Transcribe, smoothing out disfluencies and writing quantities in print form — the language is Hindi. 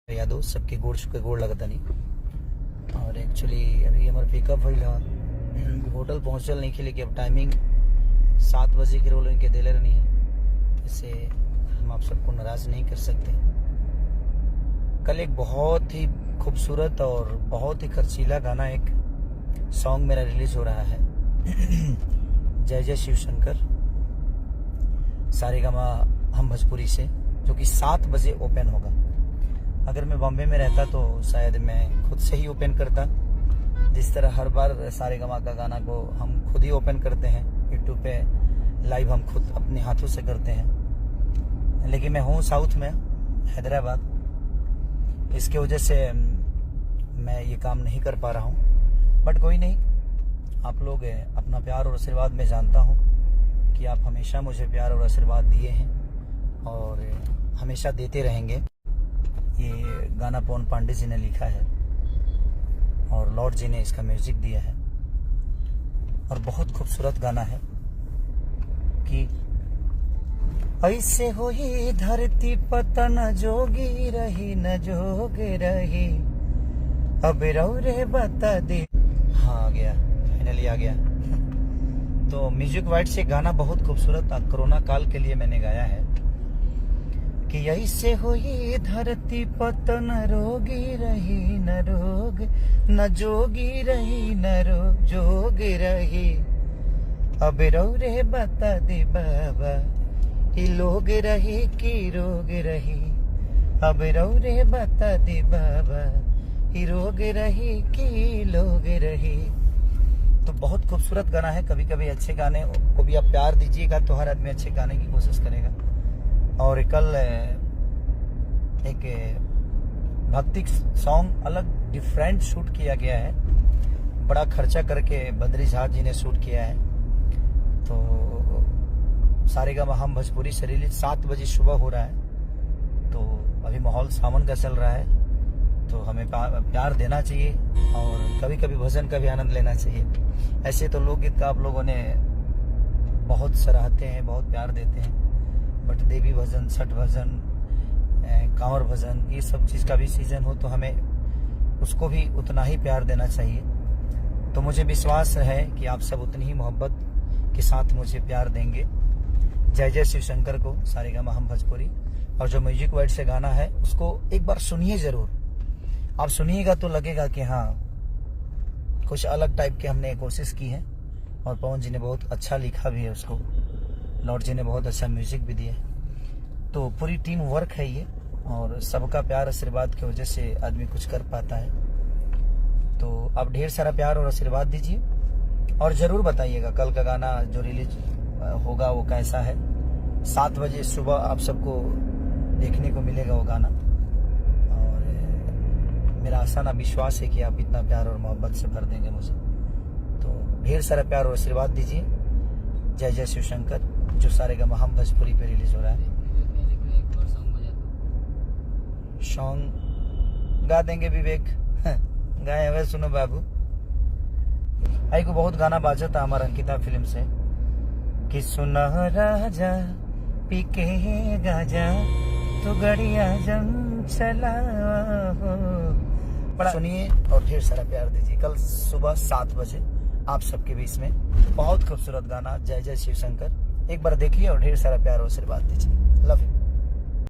यादव सबके गोड़ लगता नहीं। और एक्चुअली अभी हमारे पिकअप हुई होटल पहुँचल नहीं खिले कि अब टाइमिंग 7 बजे के रोल इनके दिले नहीं है, इससे हम आप सबको नाराज़ नहीं कर सकते। कल एक बहुत ही खूबसूरत और बहुत ही खर्चीला गाना एक सॉन्ग मेरा रिलीज हो रहा है जय जय शिव शंकर सारेगामा हम भोजपुरी से, जो कि 7 बजे ओपन होगा। अगर मैं बॉम्बे में रहता तो शायद मैं खुद से ही ओपन करता, जिस तरह हर बार सारेगामा का गाना को हम खुद ही ओपन करते हैं, यूट्यूब पे लाइव हम खुद अपने हाथों से करते हैं। लेकिन मैं हूँ साउथ में, हैदराबाद, इसके वजह से मैं ये काम नहीं कर पा रहा हूँ। बट कोई नहीं, आप लोग अपना प्यार और आशीर्वाद मैं जानता हूँ कि आप हमेशा मुझे प्यार और आशीर्वाद दिए हैं और हमेशा देते रहेंगे। ये गाना पवन पांडे जी ने लिखा है और लॉर्ड जी ने इसका म्यूजिक दिया है और बहुत खूबसूरत गाना है कि ऐसे होई धरती पता न जोगी रही न जोग रही, अब रौरे बता दे। हाँ आ गया, फाइनली आ गया। तो म्यूजिक वाइट से गाना बहुत खूबसूरत कोरोना काल के लिए मैंने गाया है कि ऐसे होई धरती पता न रोगी रही न रोग न जोगी रही न जोग रही, अब रौरे बता दे बाबा कि लोग रही कि रोग रही, अब रौरे बता दे बाबा कि रोग रही कि लोग रही। तो बहुत खूबसूरत गाना है। कभी कभी अच्छे गाने को भी आप प्यार दीजिएगा तो हर आदमी अच्छे गाने की कोशिश करेगा। और कल एक भक्ति सॉन्ग अलग डिफरेंट शूट किया गया है, बड़ा खर्चा करके बद्री झा जी ने शूट किया है। तो सारेगामा हम भोजपुरी से रिलीज 7 बजे सुबह हो रहा है। तो अभी माहौल सावन का चल रहा है, तो हमें प्यार देना चाहिए और कभी कभी भजन का भी आनंद लेना चाहिए। ऐसे तो लोकगीत का आप लोगों ने बहुत सराहते हैं, बहुत प्यार देते हैं, बट देवी भजन, छठ भजन, कांवर भजन, ये सब चीज़ का भी सीजन हो तो हमें उसको भी उतना ही प्यार देना चाहिए। तो मुझे विश्वास है कि आप सब उतनी ही मोहब्बत के साथ मुझे प्यार देंगे। जय जय शिव शंकर को सारेगामा हम भोजपुरी। और जो म्यूजिक वाइट से गाना है उसको एक बार सुनिए जरूर। आप सुनिएगा तो लगेगा कि हाँ कुछ अलग टाइप के हमने कोशिश की है और पवन जी ने बहुत अच्छा लिखा भी है उसको, लॉर्ड जी ने बहुत अच्छा म्यूजिक भी दिया है। तो पूरी टीम वर्क है ये और सबका प्यार आशीर्वाद की वजह से आदमी कुछ कर पाता है। तो आप ढेर सारा प्यार और आशीर्वाद दीजिए और ज़रूर बताइएगा कल का गाना जो रिलीज होगा वो कैसा है। 7 बजे सुबह आप सबको देखने को मिलेगा वो गाना और मेरा आसान विश्वास है कि आप इतना प्यार और मोहब्बत से भर देंगे मुझे। तो ढेर सारा प्यार और आशीर्वाद दीजिए। जय जय शिव शंकर जो सारेगामा हम भोजपुरी पे रिलीज हो रहा है। सॉन्ग गा देंगे विवेक गाए हुए सुनो बाबू। आई को बहुत गाना बाजा था हमारा अंकिता फिल्म से कि सुना राजा पी के गाजा तो गड़िया जम चला हो। बड़ा सुनिए और ढेर सारा प्यार दीजिए। कल सुबह 7 बजे आप सबके बीच में बहुत खूबसूरत गाना जय जय शिव शंकर एक बार देखिए और ढेर सारा प्यार और आशीर्वाद दीजिए। Love you.